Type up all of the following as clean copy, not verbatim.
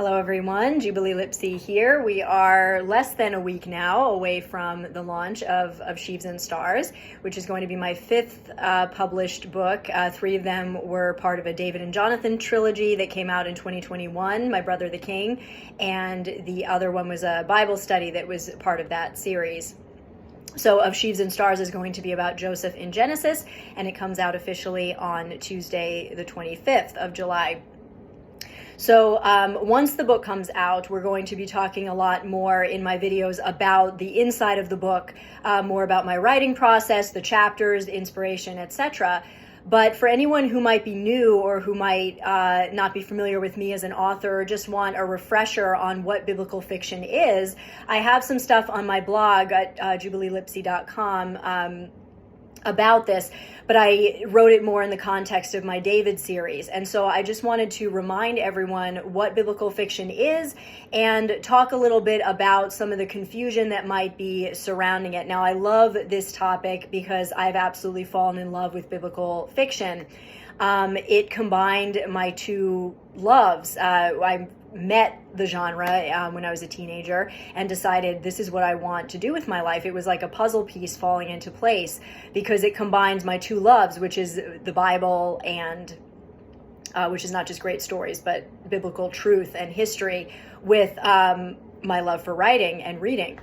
Hello everyone, Jubilee Lipsy here. We are less than a week now away from the launch of Sheaves and Stars, which is going to be my fifth published book. Three of them were part of a David and Jonathan trilogy that came out in 2021, My Brother the King, and the other one was a Bible study that was part of that series. So Of Sheaves and Stars is going to be about Joseph in Genesis, and it comes out officially on Tuesday, the 25th of July. So once the book comes out, we're going to be talking a lot more in my videos about the inside of the book, more about my writing process, the chapters, the inspiration, etc. But for anyone who might be new or who might not be familiar with me as an author or just want a refresher on what biblical fiction is, I have some stuff on my blog at jubileelipsy.com about this, but I wrote it more in the context of my David series. And so I just wanted to remind everyone what biblical fiction is and talk a little bit about some of the confusion that might be surrounding it. Now, I love this topic because I've absolutely fallen in love with biblical fiction. It combined my two loves. I met the genre when I was a teenager and decided this is what I want to do with my life. It was like a puzzle piece falling into place because it combines my two loves, which is the Bible and which is not just great stories, but biblical truth and history with my love for writing and reading.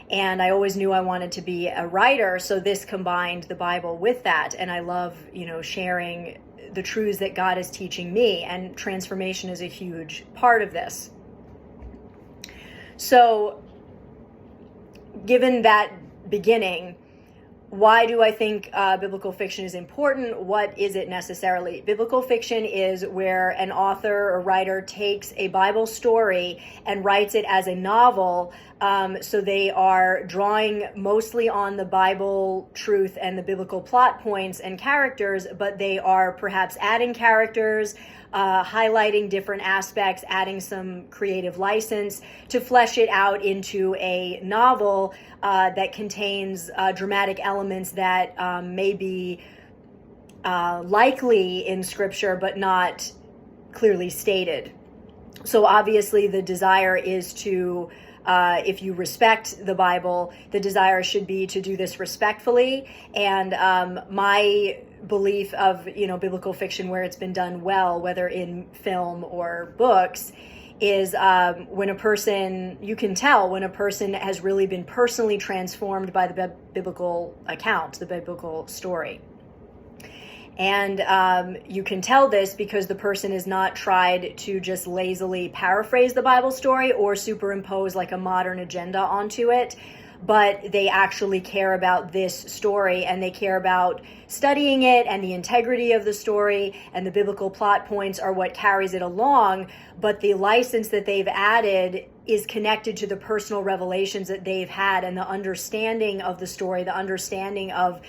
And I always knew I wanted to be a writer, so this combined the Bible with that. And I love, sharing the truths that God is teaching me, and transformation is a huge part of this. So, given that beginning, why do I think biblical fiction is important? What is it necessarily? Biblical fiction is where an author or writer takes a Bible story and writes it as a novel. So they are drawing mostly on the Bible truth and the biblical plot points and characters, but they are perhaps adding characters, highlighting different aspects, adding some creative license to flesh it out into a novel that contains dramatic elements that may be likely in Scripture, but not clearly stated. So obviously the desire is to, if you respect the Bible, the desire should be to do this respectfully. And my belief of, biblical fiction where it's been done well, whether in film or books, is when a person, you can tell when a person has really been personally transformed by the biblical account, the biblical story. And you can tell this because the person has not tried to just lazily paraphrase the Bible story or superimpose like a modern agenda onto it, but they actually care about this story and they care about studying it, and the integrity of the story and the biblical plot points are what carries it along, but the license that they've added is connected to the personal revelations that they've had and the understanding of the story, the understanding of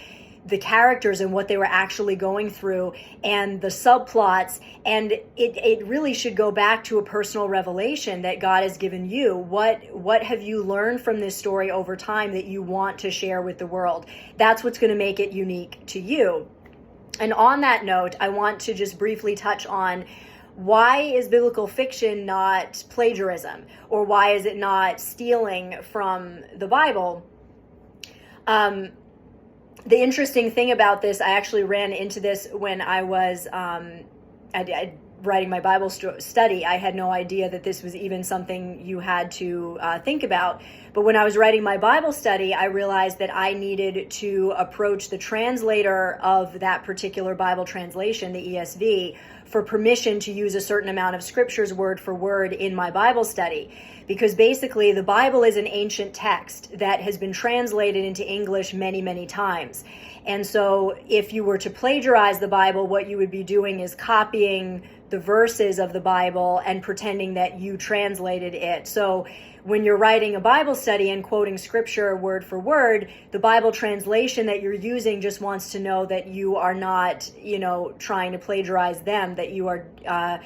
the characters and what they were actually going through and the subplots. And it really should go back to a personal revelation that God has given you. What have you learned from this story over time that you want to share with the world? That's what's going to make it unique to you. And on that note, I want to just briefly touch on why is biblical fiction not plagiarism, or why is it not stealing from the Bible? The interesting thing about this, I actually ran into this when I was writing my Bible study. I had no idea that this was even something you had to think about. But when I was writing my Bible study, I realized that I needed to approach the translator of that particular Bible translation, the ESV, for permission to use a certain amount of scriptures word for word in my Bible study. Because basically the Bible is an ancient text that has been translated into English many, many times. And so if you were to plagiarize the Bible, what you would be doing is copying the verses of the Bible and pretending that you translated it. So when you're writing a Bible study and quoting scripture word for word, the Bible translation that you're using just wants to know that you are not, trying to plagiarize them, that you are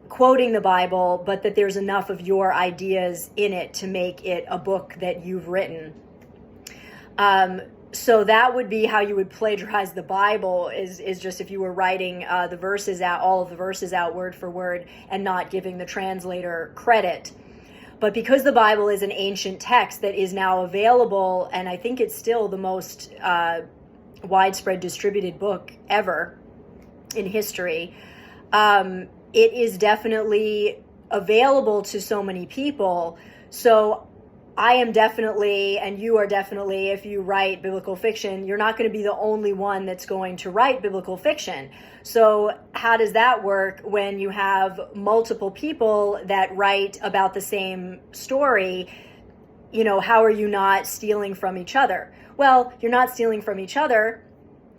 quoting the Bible, but that there's enough of your ideas in it to make it a book that you've written. So that would be how you would plagiarize the Bible, is just if you were writing the verses out, all of the verses out word for word, and not giving the translator credit. But because the Bible is an ancient text that is now available, and I think it's still the most widespread distributed book ever in history, it is definitely available to so many people. So I am definitely, and you are definitely, if you write biblical fiction, you're not going to be the only one that's going to write biblical fiction. So how does that work when you have multiple people that write about the same story? You know, how are you not stealing from each other? Well, you're not stealing from each other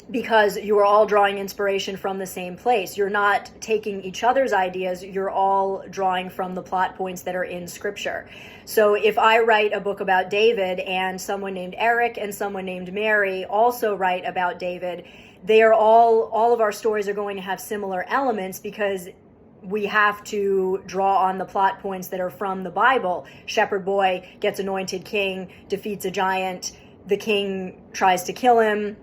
because you are all drawing inspiration from the same place. You're not taking each other's ideas. You're all drawing from the plot points that are in Scripture. So if I write a book about David and someone named Eric and someone named Mary also write about David, they are all of our stories are going to have similar elements because we have to draw on the plot points that are from the Bible. Shepherd boy gets anointed king, defeats a giant, the king tries to kill him,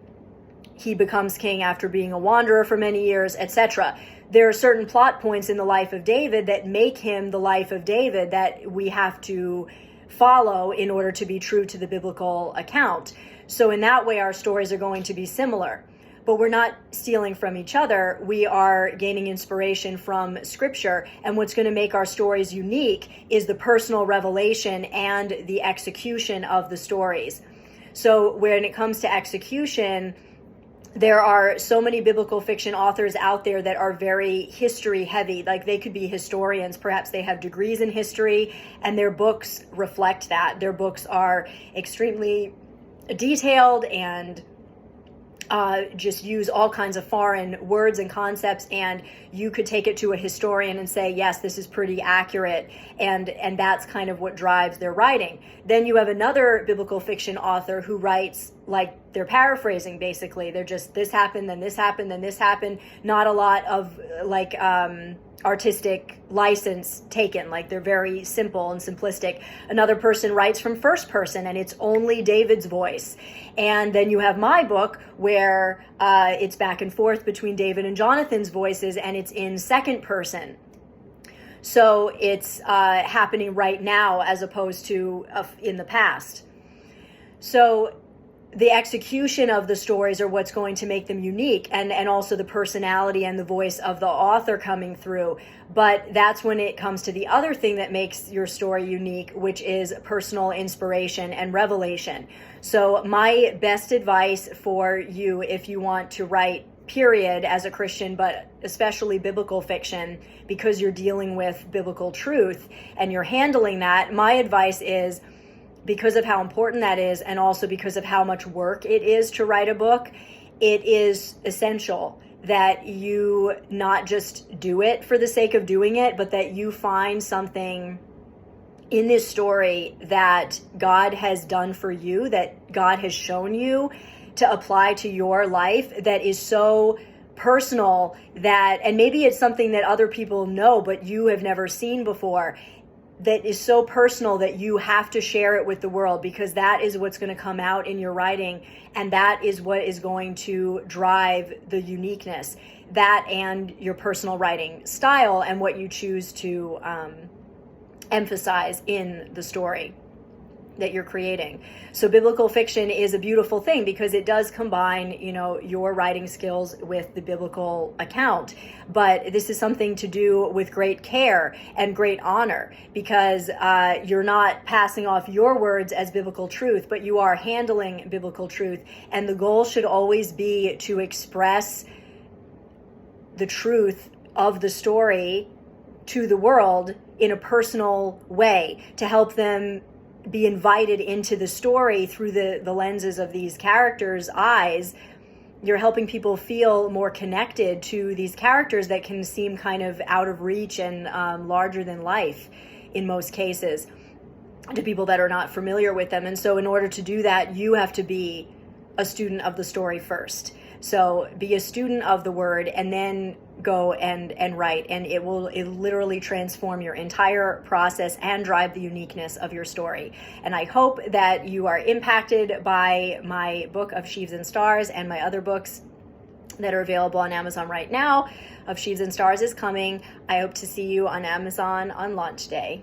he becomes king after being a wanderer for many years, etc. There are certain plot points in the life of David that make him the life of David that we have to follow in order to be true to the biblical account. So in that way, our stories are going to be similar. But we're not stealing from each other. We are gaining inspiration from Scripture. And what's going to make our stories unique is the personal revelation and the execution of the stories. So when it comes to execution, there are so many biblical fiction authors out there that are very history heavy. Like they could be historians, perhaps they have degrees in history, and their books reflect that. Their books are extremely detailed and just use all kinds of foreign words and concepts, and you could take it to a historian and say, yes, this is pretty accurate, and that's kind of what drives their writing. Then you have another biblical fiction author who writes like they're paraphrasing, basically. They're just, this happened, then this happened, then this happened. Not a lot of like artistic license taken. Like they're very simple and simplistic. Another person writes from first person and it's only David's voice. And then you have my book where it's back and forth between David and Jonathan's voices, and it's in second person. So it's happening right now as opposed to in the past. So the execution of the stories are what's going to make them unique, and also the personality and the voice of the author coming through. But that's when it comes to the other thing that makes your story unique, which is personal inspiration and revelation. So my best advice for you, if you want to write period as a Christian, but especially biblical fiction, because you're dealing with biblical truth and you're handling that, my advice is, because of how important that is, and also because of how much work it is to write a book, it is essential that you not just do it for the sake of doing it, but that you find something in this story that God has done for you, that God has shown you to apply to your life, that is so personal that, and maybe it's something that other people know but you have never seen before, that is so personal that you have to share it with the world, because that is what's going to come out in your writing, and that is what is going to drive the uniqueness, that and your personal writing style and what you choose to emphasize in the story that you're creating. So biblical fiction is a beautiful thing because it does combine, your writing skills with the biblical account. But this is something to do with great care and great honor, because you're not passing off your words as biblical truth, but you are handling biblical truth. And the goal should always be to express the truth of the story to the world in a personal way, to help them be invited into the story through the lenses of these characters' eyes. You're helping people feel more connected to these characters that can seem kind of out of reach and larger than life in most cases to people that are not familiar with them. And so in order to do that, you have to be a student of the story first. So be a student of the word, and then go and write, and it literally transform your entire process and drive the uniqueness of your story. And I hope that you are impacted by my book of Sheaves and Stars and my other books that are available on Amazon right now. Of Sheaves and Stars is coming. I hope to see you on Amazon on launch day.